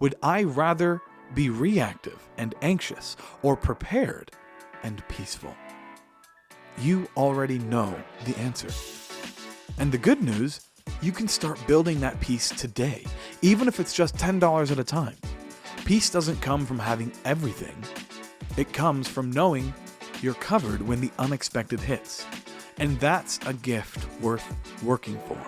Would I rather be reactive and anxious or prepared and peaceful? You already know the answer. And the good news, you can start building that peace today, even if it's just $10 at a time. Peace doesn't come from having everything. It comes from knowing you're covered when the unexpected hits. And that's a gift worth working for.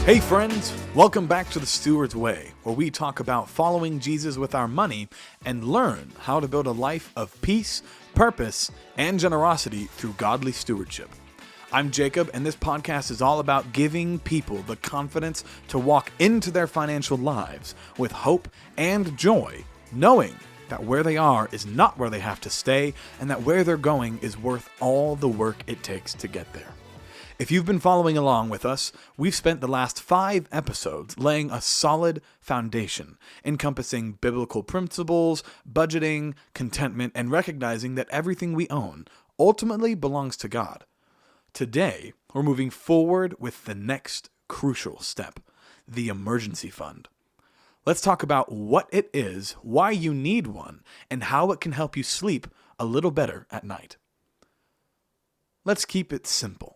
Hey friends, welcome back to the Steward's Way, where we talk about following Jesus with our money and learn how to build a life of peace, purpose, and generosity through godly stewardship. I'm Jacob, and this podcast is all about giving people the confidence to walk into their financial lives with hope and joy, knowing that where they are is not where they have to stay, and that where they're going is worth all the work it takes to get there. If you've been following along with us, we've spent the last 5 episodes laying a solid foundation, encompassing biblical principles, budgeting, contentment, and recognizing that everything we own ultimately belongs to God. Today, we're moving forward with the next crucial step, the emergency fund. Let's talk about what it is, why you need one, and how it can help you sleep a little better at night. Let's keep it simple.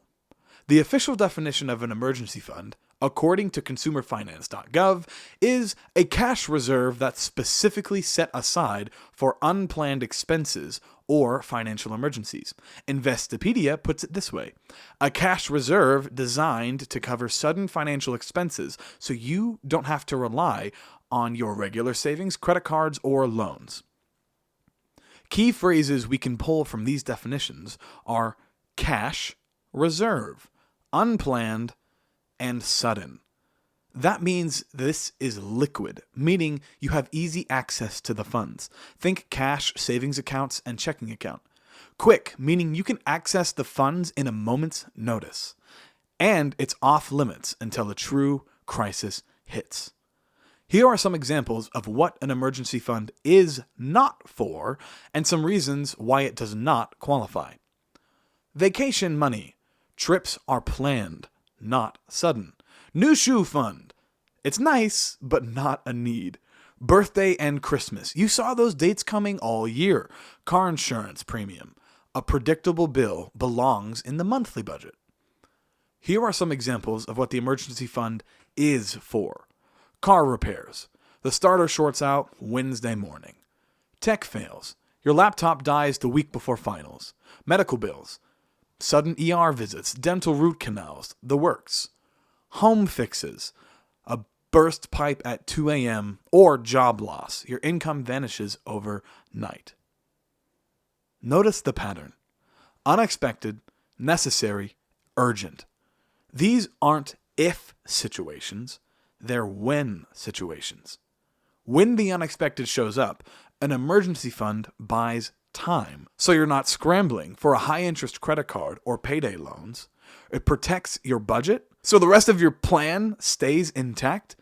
The official definition of an emergency fund, according to consumerfinance.gov, is a cash reserve that's specifically set aside for unplanned expenses or financial emergencies. Investopedia puts it this way: a cash reserve designed to cover sudden financial expenses so you don't have to rely on your regular savings, credit cards, or loans. Key phrases we can pull from these definitions are cash reserve, unplanned, and sudden. That means this is liquid, meaning you have easy access to the funds. Think cash, savings accounts, and checking account. Quick, meaning you can access the funds in a moment's notice. And it's off limits until a true crisis hits. Here are some examples of what an emergency fund is not for, and some reasons why it does not qualify. Vacation money. Trips are planned, not sudden. New shoe fund. It's nice, but not a need. Birthday and Christmas. You saw those dates coming all year. Car insurance premium. A predictable bill belongs in the monthly budget. Here are some examples of what the emergency fund is for. Car repairs. The starter shorts out Wednesday morning. Tech fails. Your laptop dies the week before finals. Medical bills. Sudden ER visits, dental root canals, the works. Home fixes, a burst pipe at 2 a.m., or job loss. Your income vanishes overnight. Notice the pattern. Unexpected, necessary, urgent. These aren't if situations, they're when situations. When the unexpected shows up, an emergency fund buys time, so you're not scrambling for a high-interest credit card or payday loans. It protects your budget, so the rest of your plan stays intact.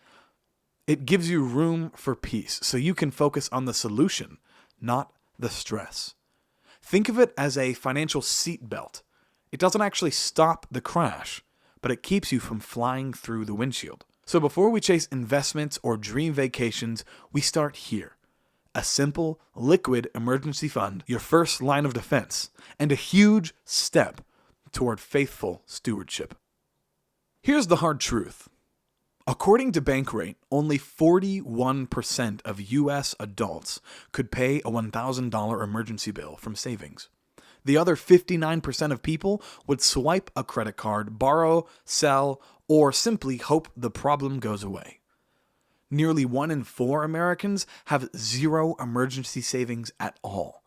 It gives you room for peace, so you can focus on the solution, not the stress. Think of it as a financial seatbelt. It doesn't actually stop the crash, but it keeps you from flying through the windshield. So before we chase investments or dream vacations, we start here. A simple, liquid emergency fund, your first line of defense, and a huge step toward faithful stewardship. Here's the hard truth. According to Bankrate, only 41% of U.S. adults could pay a $1,000 emergency bill from savings. The other 59% of people would swipe a credit card, borrow, sell, or simply hope the problem goes away. Nearly 1 in 4 Americans have zero emergency savings at all.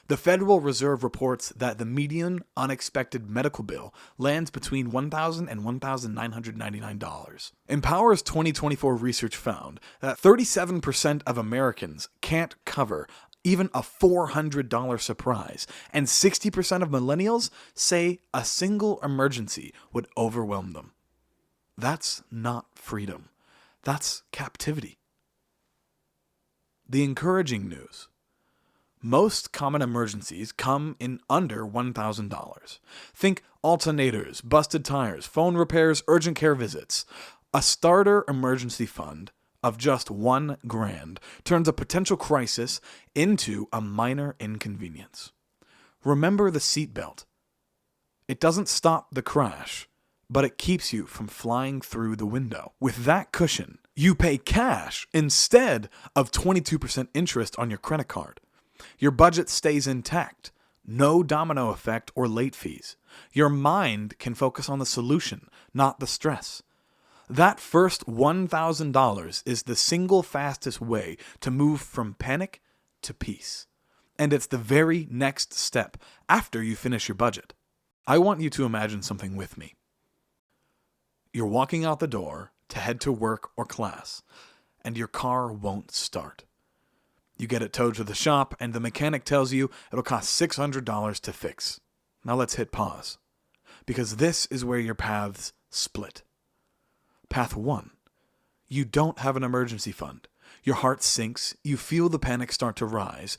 The Federal Reserve reports that the median unexpected medical bill lands between $1,000 and $1,999. Empower's 2024 research found that 37% of Americans can't cover even a $400 surprise, and 60% of millennials say a single emergency would overwhelm them. That's not freedom. That's captivity. The encouraging news. Most common emergencies come in under $1,000. Think alternators, busted tires, phone repairs, urgent care visits. A starter emergency fund of just $1,000 turns a potential crisis into a minor inconvenience. Remember the seatbelt. It doesn't stop the crash, but it keeps you from flying through the window. With that cushion, you pay cash instead of 22% interest on your credit card. Your budget stays intact. No domino effect or late fees. Your mind can focus on the solution, not the stress. That first $1,000 is the single fastest way to move from panic to peace. And it's the very next step after you finish your budget. I want you to imagine something with me. You're walking out the door to head to work or class, and your car won't start. You get it towed to the shop, and the mechanic tells you it'll cost $600 to fix. Now let's hit pause, because this is where your paths split. Path 1. You don't have an emergency fund. Your heart sinks. You feel the panic start to rise.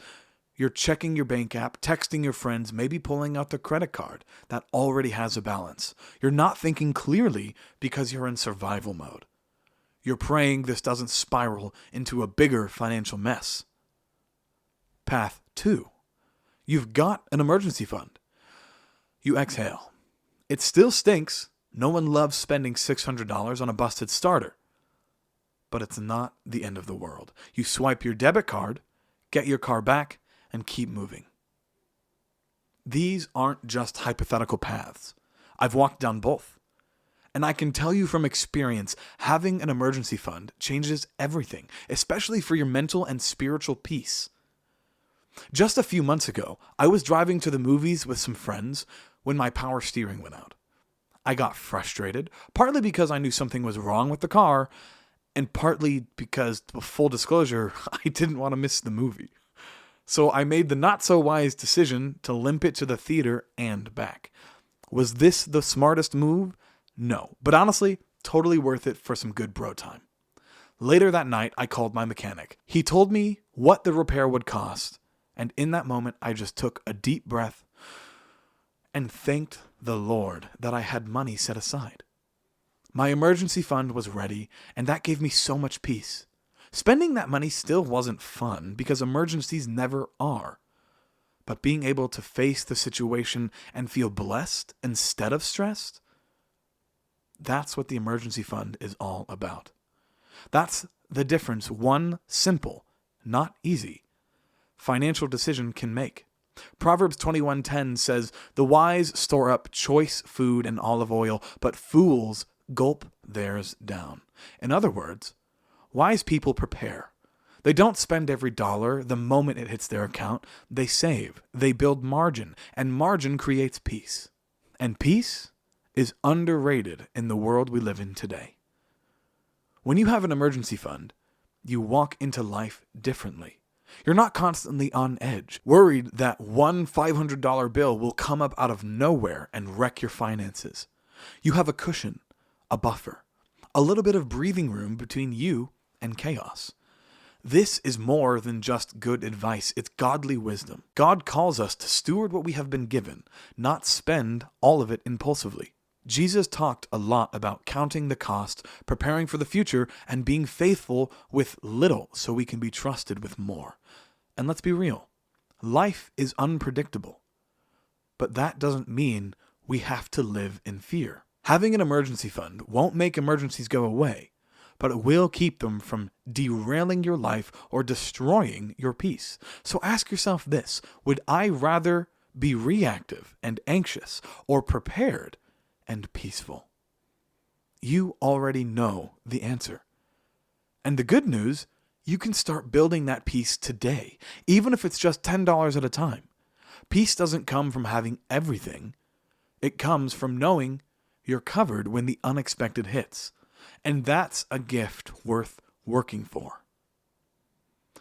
You're checking your bank app, texting your friends, maybe pulling out the credit card that already has a balance. You're not thinking clearly because you're in survival mode. You're praying this doesn't spiral into a bigger financial mess. Path 2. You've got an emergency fund. You exhale. It still stinks. No one loves spending $600 on a busted starter. But it's not the end of the world. You swipe your debit card, get your car back, and keep moving. These aren't just hypothetical paths. I've walked down both. And I can tell you from experience, having an emergency fund changes everything, especially for your mental and spiritual peace. Just a few months ago, I was driving to the movies with some friends when my power steering went out. I got frustrated, partly because I knew something was wrong with the car, and partly because, full disclosure, I didn't want to miss the movie. So I made the not-so-wise decision to limp it to the theater and back. Was this the smartest move? No, but honestly, totally worth it for some good bro time. Later that night, I called my mechanic. He told me what the repair would cost, and in that moment, I just took a deep breath and thanked the Lord that I had money set aside. My emergency fund was ready, and that gave me so much peace. Spending that money still wasn't fun because emergencies never are. But being able to face the situation and feel blessed instead of stressed, that's what the emergency fund is all about. That's the difference one simple, not easy, financial decision can make. Proverbs 21:10 says, "The wise store up choice food and olive oil, but fools gulp theirs down." In other words, wise people prepare. They don't spend every dollar the moment it hits their account. They save. They build margin, and margin creates peace. And peace is underrated in the world we live in today. When you have an emergency fund, you walk into life differently. You're not constantly on edge, worried that one $500 bill will come up out of nowhere and wreck your finances. You have a cushion, a buffer, a little bit of breathing room between you and chaos. This is more than just good advice. It's godly wisdom. God calls us to steward what we have been given, not spend all of it impulsively. Jesus talked a lot about counting the cost, preparing for the future, and being faithful with little so we can be trusted with more. And let's be real, life is unpredictable. But that doesn't mean we have to live in fear. Having an emergency fund won't make emergencies go away, but it will keep them from derailing your life or destroying your peace. So ask yourself this: would I rather be reactive and anxious or prepared and peaceful? You already know the answer. And the good news, you can start building that peace today, even if it's just $10 at a time. Peace doesn't come from having everything. It comes from knowing you're covered when the unexpected hits. And that's a gift worth working for.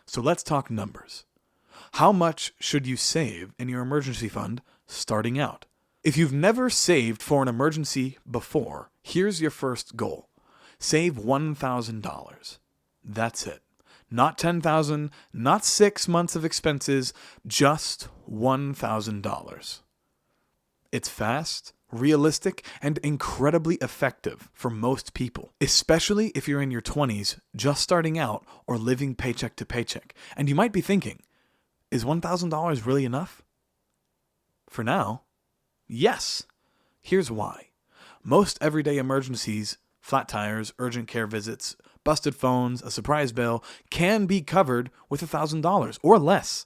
So let's talk numbers. How much should you save in your emergency fund starting out? If you've never saved for an emergency before, here's your first goal. Save $1,000. That's it. Not 10,000, not 6 months of expenses, just $1,000. It's fast, realistic, and incredibly effective for most people, especially if you're in your 20s, just starting out or living paycheck to paycheck. And you might be thinking, is $1,000 really enough? For now, yes. Here's why. Most everyday emergencies, flat tires, urgent care visits, busted phones, a surprise bill, can be covered with $1,000 or less.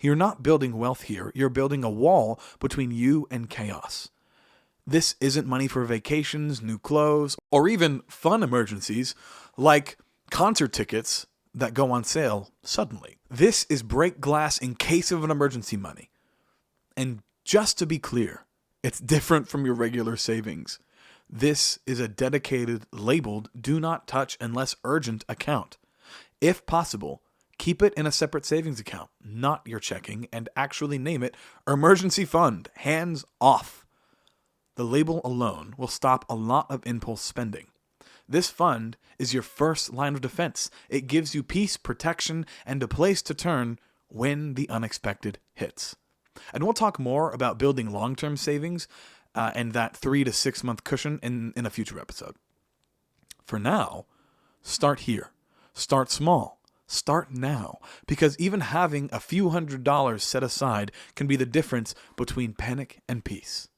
You're not building wealth here. You're building a wall between you and chaos. This isn't money for vacations, new clothes, or even fun emergencies like concert tickets that go on sale suddenly. This is break glass in case of an emergency money. And just to be clear, it's different from your regular savings. This is a dedicated, labeled, do not touch unless urgent account. If possible, keep it in a separate savings account, not your checking, and actually name it emergency fund, hands off. The label alone will stop a lot of impulse spending. This fund is your first line of defense. It gives you peace, protection, and a place to turn when the unexpected hits. And we'll talk more about building long-term savings and that 3 to 6 month cushion in a future episode. For now, start here. Start small. Start now. Because even having a few $100s set aside can be the difference between panic and peace.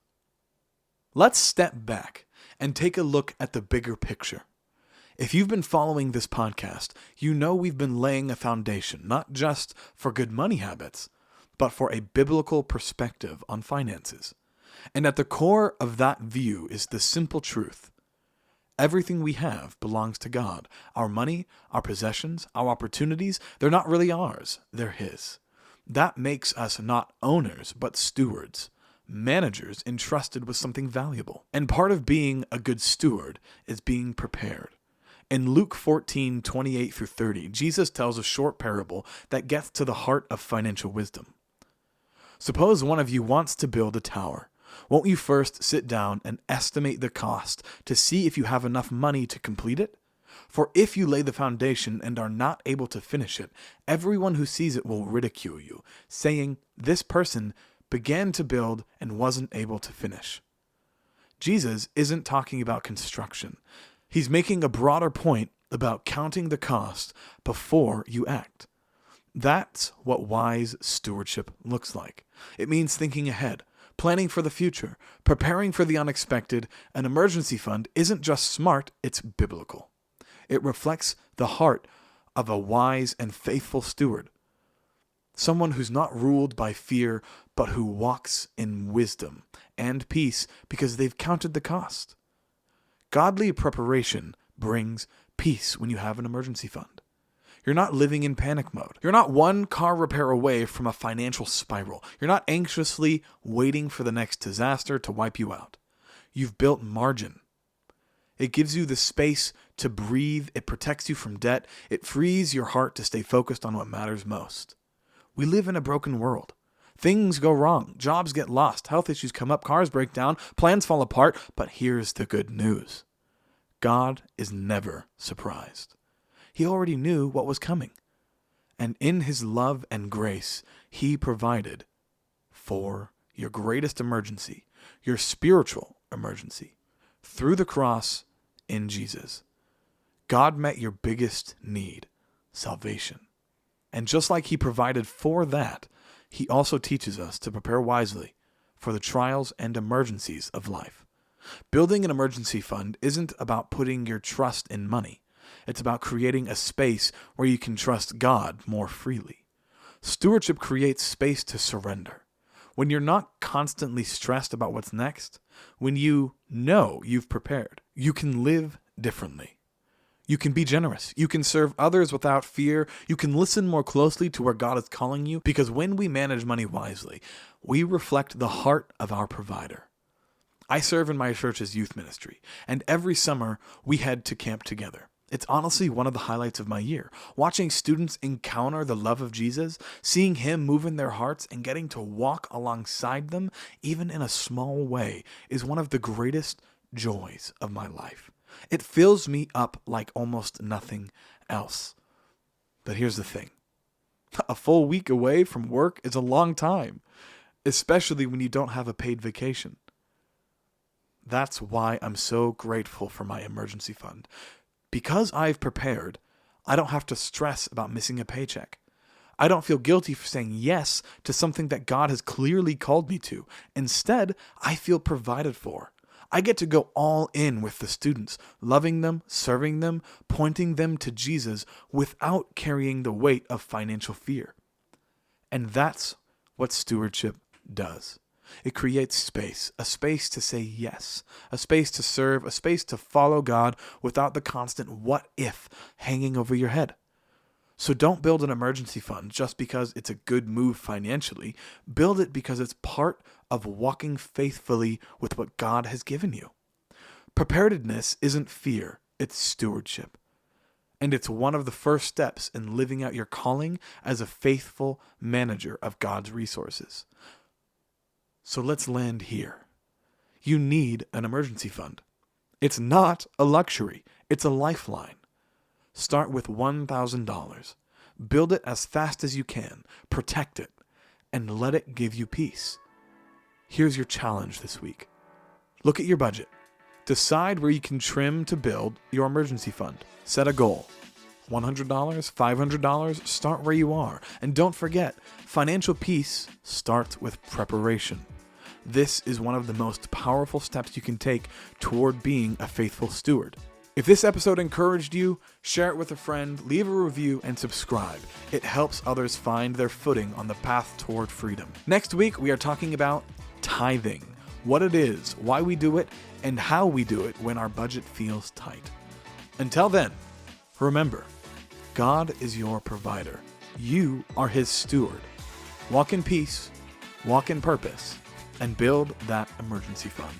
Let's step back and take a look at the bigger picture. If you've been following this podcast, you know we've been laying a foundation, not just for good money habits, but for a biblical perspective on finances. And at the core of that view is the simple truth. Everything we have belongs to God. Our money, our possessions, our opportunities, they're not really ours, they're His. That makes us not owners, but stewards, managers entrusted with something valuable. And part of being a good steward is being prepared. In Luke 14:28-30, Jesus tells a short parable that gets to the heart of financial wisdom. Suppose one of you wants to build a tower. Won't you first sit down and estimate the cost to see if you have enough money to complete it? For if you lay the foundation and are not able to finish it, everyone who sees it will ridicule you, saying, "This person began to build and wasn't able to finish." Jesus isn't talking about construction. He's making a broader point about counting the cost before you act. That's what wise stewardship looks like. It means thinking ahead, planning for the future, preparing for the unexpected. An emergency fund isn't just smart, it's biblical. It reflects the heart of a wise and faithful steward. Someone who's not ruled by fear, but who walks in wisdom and peace because they've counted the cost. Godly preparation brings peace when you have an emergency fund. You're not living in panic mode. You're not one car repair away from a financial spiral. You're not anxiously waiting for the next disaster to wipe you out. You've built margin. It gives you the space to breathe. It protects you from debt. It frees your heart to stay focused on what matters most. We live in a broken world. Things go wrong. Jobs get lost. Health issues come up. Cars break down. Plans fall apart. But here's the good news. God is never surprised. He already knew what was coming. And in His love and grace, He provided for your greatest emergency, your spiritual emergency, through the cross in Jesus. God met your biggest need, salvation. And just like He provided for that, He also teaches us to prepare wisely for the trials and emergencies of life. Building an emergency fund isn't about putting your trust in money. It's about creating a space where you can trust God more freely. Stewardship creates space to surrender. When you're not constantly stressed about what's next, when you know you've prepared, you can live differently. You can be generous. You can serve others without fear. You can listen more closely to where God is calling you, because when we manage money wisely, we reflect the heart of our provider. I serve in my church's youth ministry, and every summer we head to camp together. It's honestly one of the highlights of my year. Watching students encounter the love of Jesus, seeing Him move in their hearts, and getting to walk alongside them, even in a small way, is one of the greatest joys of my life. It fills me up like almost nothing else. But here's the thing. A full week away from work is a long time, especially when you don't have a paid vacation. That's why I'm so grateful for my emergency fund. Because I've prepared, I don't have to stress about missing a paycheck. I don't feel guilty for saying yes to something that God has clearly called me to. Instead, I feel provided for. I get to go all in with the students, loving them, serving them, pointing them to Jesus without carrying the weight of financial fear. And that's what stewardship does. It creates space, a space to say yes, a space to serve, a space to follow God without the constant what if hanging over your head. So don't build an emergency fund just because it's a good move financially. Build it because it's part of walking faithfully with what God has given you. Preparedness isn't fear, it's stewardship. And it's one of the first steps in living out your calling as a faithful manager of God's resources. So let's land here. You need an emergency fund. It's not a luxury, it's a lifeline. Start with $1,000. Build it as fast as you can. Protect it. And let it give you peace. Here's your challenge this week. Look at your budget. Decide where you can trim to build your emergency fund. Set a goal. $100, $500, start where you are. And don't forget, financial peace starts with preparation. This is one of the most powerful steps you can take toward being a faithful steward. If this episode encouraged you, share it with a friend, leave a review, and subscribe. It helps others find their footing on the path toward freedom. Next week, we are talking about tithing, what it is, why we do it, and how we do it when our budget feels tight. Until then, remember, God is your provider. You are his steward. Walk in peace, walk in purpose, and build that emergency fund.